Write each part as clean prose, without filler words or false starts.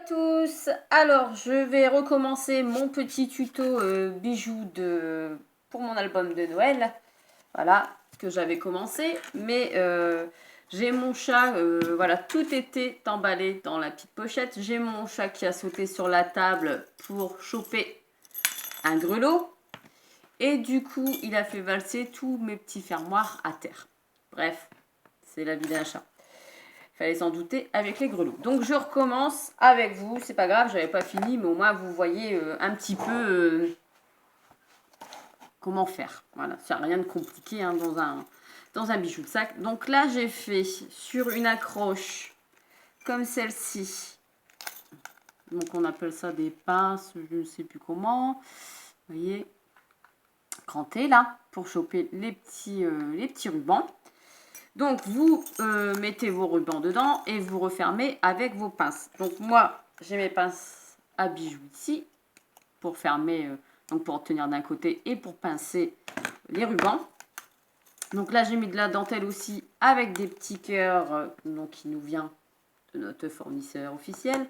Tous, alors je vais recommencer mon petit tuto bijoux pour mon album de Noël. Voilà ce que j'avais commencé, mais j'ai mon chat, voilà, tout était emballé dans la petite pochette. J'ai mon chat qui a sauté sur la table pour choper un grelot, et du coup il a fait valser tous mes petits fermoirs à terre. Bref, c'est la vie d'un chat. Fallait s'en douter avec les grelots. Donc je recommence avec vous. C'est pas grave, j'avais pas fini, mais au moins vous voyez un petit peu comment faire. Voilà, c'est rien de compliqué hein, dans un bijou de sac. Donc là, j'ai fait sur une accroche comme celle-ci. Donc on appelle ça des pinces, je ne sais plus comment. Vous voyez, cranté là, pour choper les petits rubans. Donc, vous mettez vos rubans dedans et vous refermez avec vos pinces. Donc, moi, j'ai mes pinces à bijoux ici pour fermer, donc pour tenir d'un côté et pour pincer les rubans. Donc là, j'ai mis de la dentelle aussi avec des petits cœurs donc qui nous vient de notre fournisseur officiel.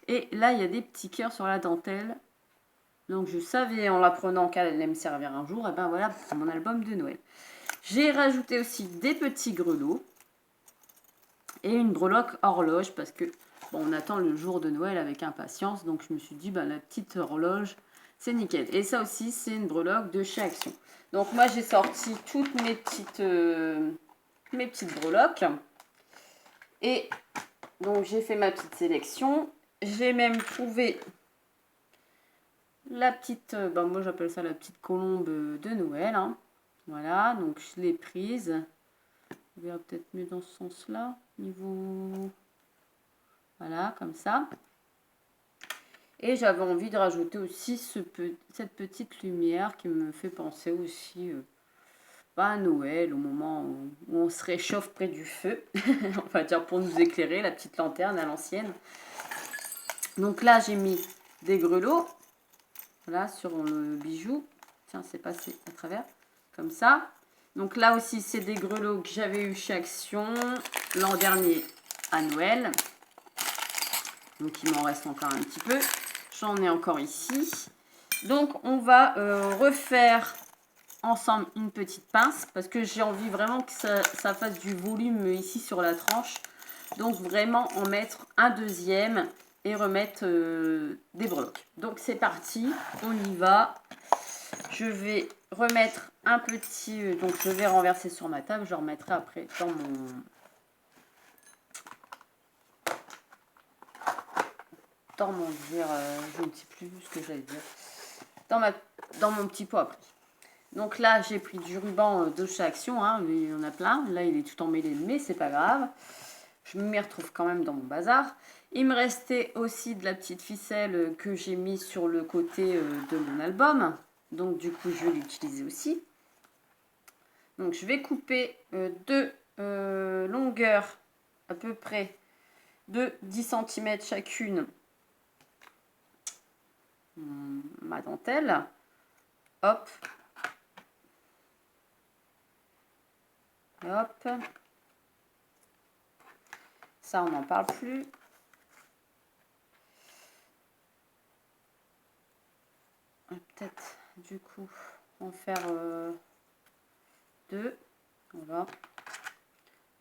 Et là, il y a des petits cœurs sur la dentelle. Donc, je savais en l'apprenant qu'elle allait me servir un jour. Et ben voilà pour mon album de Noël. J'ai rajouté aussi des petits grelots et une breloque horloge parce que bon, on attend le jour de Noël avec impatience. Donc je me suis dit, bah, la petite horloge, c'est nickel. Et ça aussi, c'est une breloque de chez Action. Donc moi, j'ai sorti toutes mes petites breloques. Et donc j'ai fait ma petite sélection. J'ai même trouvé la petite, bah, moi j'appelle ça la petite colombe de Noël. Hein. Voilà, donc je l'ai prise. On verra peut-être mieux dans ce sens-là. Niveau... Voilà, comme ça. Et j'avais envie de rajouter aussi cette petite lumière qui me fait penser aussi à Noël, au moment où on se réchauffe près du feu. On va dire pour nous éclairer, la petite lanterne à l'ancienne. Donc là, j'ai mis des grelots. Voilà, sur le bijou. Tiens, c'est passé à travers. Comme ça. Donc là aussi, c'est des grelots que j'avais eu chez Action l'an dernier à Noël. Donc il m'en reste encore un petit peu. J'en ai encore ici. Donc on va refaire ensemble une petite pince parce que j'ai envie vraiment que ça fasse du volume ici sur la tranche. Donc vraiment en mettre un deuxième et remettre des breloques. Donc c'est parti, on y va. Je vais remettre un petit... donc je vais renverser sur ma table, je remettrai après dans mon... je ne sais plus ce que j'allais dire. Dans mon petit pot après. Donc là, j'ai pris du ruban de chez Action, hein, il y en a plein. Là, il est tout emmêlé, mais c'est pas grave. Je m'y retrouve quand même dans mon bazar. Il me restait aussi de la petite ficelle que j'ai mis sur le côté de mon album. Donc du coup, je vais l'utiliser aussi. Donc je vais couper deux longueurs à peu près de 10 cm chacune ma dentelle. Hop. Hop. Ça, on n'en parle plus. Peut-être, du coup, en faire deux. Voilà.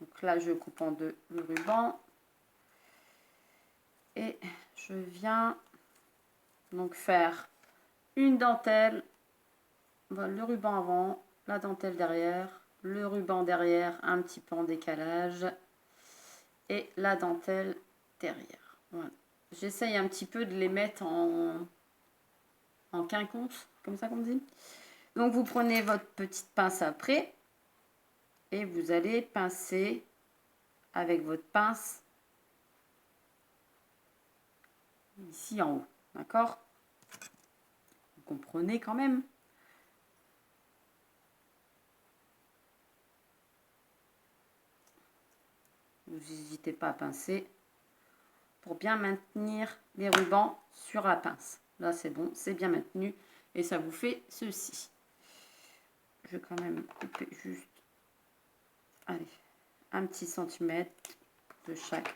Donc là, je coupe en deux le ruban. Et je viens donc faire une dentelle. Voilà, le ruban avant, la dentelle derrière, le ruban derrière, un petit peu en décalage. Et la dentelle derrière. Voilà. J'essaye un petit peu de les mettre en quinconce, comme ça qu'on dit. Donc vous prenez votre petite pince après et vous allez pincer avec votre pince ici en haut, d'accord? Vous comprenez quand même? Vous n'hésitez pas à pincer pour bien maintenir les rubans sur la pince. Là c'est bon, c'est bien maintenu et ça vous fait ceci. Je vais quand même couper juste, allez, un petit centimètre de chaque.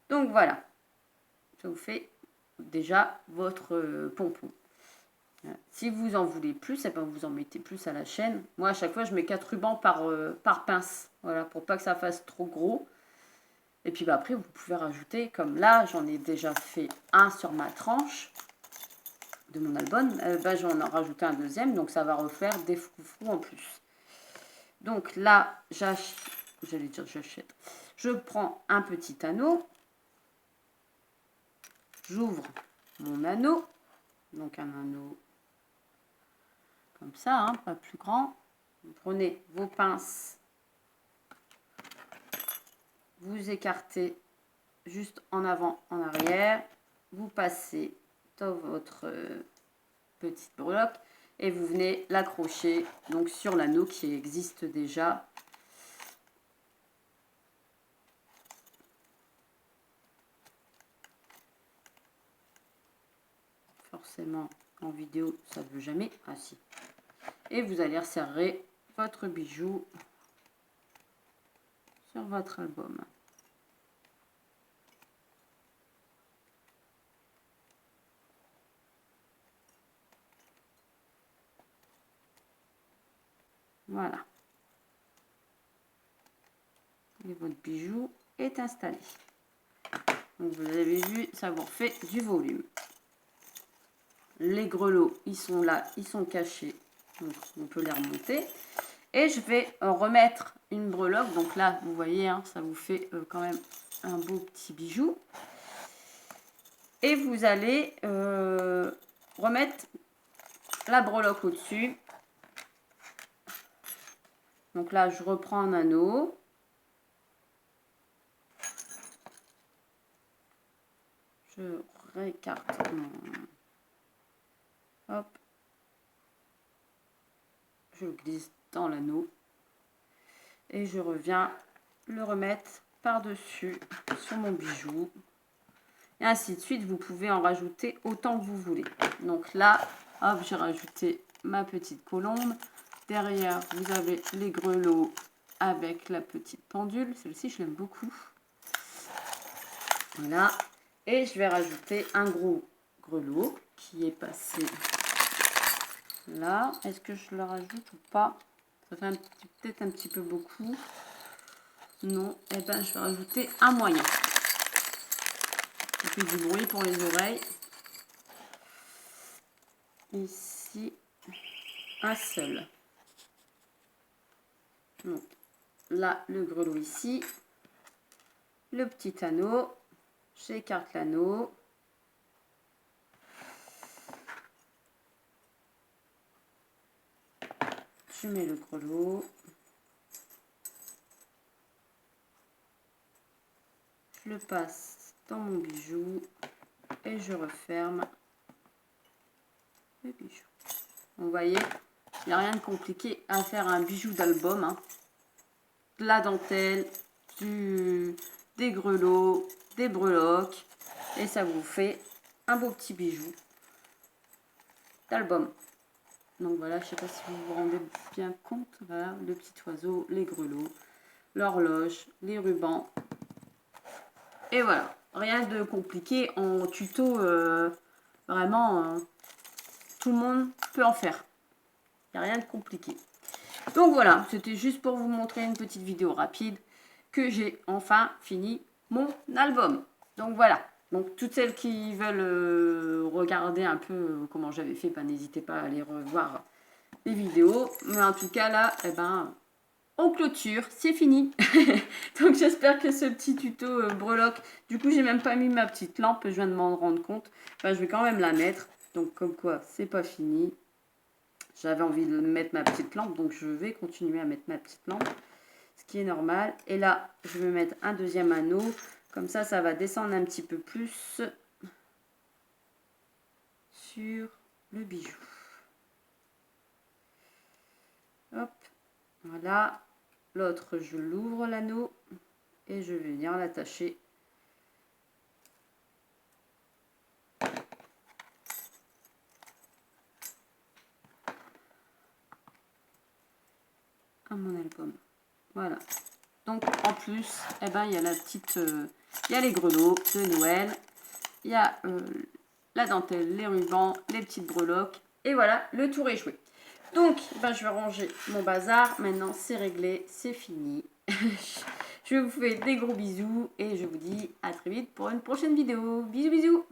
Donc voilà. ça vous fait déjà votre pompon. Si vous en voulez plus, et ben vous en mettez plus à la chaîne. Moi, à chaque fois, je mets 4 rubans par pince. Voilà, pour pas que ça fasse trop gros. Et puis après, vous pouvez rajouter, comme là, j'en ai déjà fait un sur ma tranche de mon album. J'en ai rajouté un deuxième, donc ça va refaire des froufrous en plus. Donc là, j'achète. Je prends un petit anneau. J'ouvre mon anneau. Donc un anneau comme ça, hein, pas plus grand. Vous prenez vos pinces, vous écartez juste en avant, en arrière, vous passez dans votre petite breloque et vous venez l'accrocher donc sur l'anneau qui existe déjà. Forcément, en vidéo, ça ne veut jamais. Ah si. Et vous allez resserrer votre bijou sur votre album. Voilà. Et votre bijou est installé. Donc vous avez vu, ça vous fait du volume. Les grelots, ils sont là, ils sont cachés. Donc on peut les remonter. Et je vais remettre une breloque. Donc là, vous voyez, hein, ça vous fait quand même un beau petit bijou. Et vous allez remettre la breloque au-dessus. Donc là, je reprends un anneau. Je récarte mon... Hop. Je le glisse dans l'anneau. Et je reviens le remettre par-dessus sur mon bijou. Et ainsi de suite, vous pouvez en rajouter autant que vous voulez. Donc là, hop, j'ai rajouté ma petite colombe. Derrière, vous avez les grelots avec la petite pendule. Celle-ci, je l'aime beaucoup. Voilà. Et je vais rajouter un gros grelot qui est passé là. Est-ce que je le rajoute ou pas? Ça fait peut-être un petit peu beaucoup. Non. Et ben, je vais rajouter un moyen. Ça fait du bruit pour les oreilles. Ici, un seul. Donc, là, le grelot ici. Le petit anneau. J'écarte l'anneau. Je mets le grelot. Je le passe dans mon bijou. Et je referme le bijou. Vous voyez, il n'y a rien de compliqué à faire un bijou d'album. Hein. De la dentelle, des grelots, des breloques. Et ça vous fait un beau petit bijou d'album. Donc voilà, je ne sais pas si vous vous rendez bien compte. Voilà, le petit oiseau, les grelots, l'horloge, les rubans. Et voilà, rien de compliqué en tuto. Vraiment, tout le monde peut en faire. Il n'y a rien de compliqué. Donc voilà, c'était juste pour vous montrer une petite vidéo rapide que j'ai enfin fini mon album. Donc voilà. Donc toutes celles qui veulent regarder un peu comment j'avais fait, n'hésitez pas à aller revoir les vidéos. Mais en tout cas là, on clôture, c'est fini. Donc j'espère que ce petit tuto breloque, du coup j'ai même pas mis ma petite lampe, je viens de m'en rendre compte. Je vais quand même la mettre. Donc comme quoi, c'est pas fini. J'avais envie de mettre ma petite lampe, donc je vais continuer à mettre ma petite lampe, ce qui est normal. Et là, je vais mettre un deuxième anneau. Comme ça, ça va descendre un petit peu plus sur le bijou. Hop, voilà. L'autre, je l'ouvre l'anneau et je vais venir l'attacher. À mon album. Voilà. Donc en plus, il y a la petite, il y a les grelots de Noël. il y a la dentelle, les rubans, les petites breloques. Et voilà, le tour est joué. Donc, ben, je vais ranger mon bazar. Maintenant, c'est réglé, c'est fini. Je vous fais des gros bisous et je vous dis à très vite pour une prochaine vidéo. Bisous, bisous!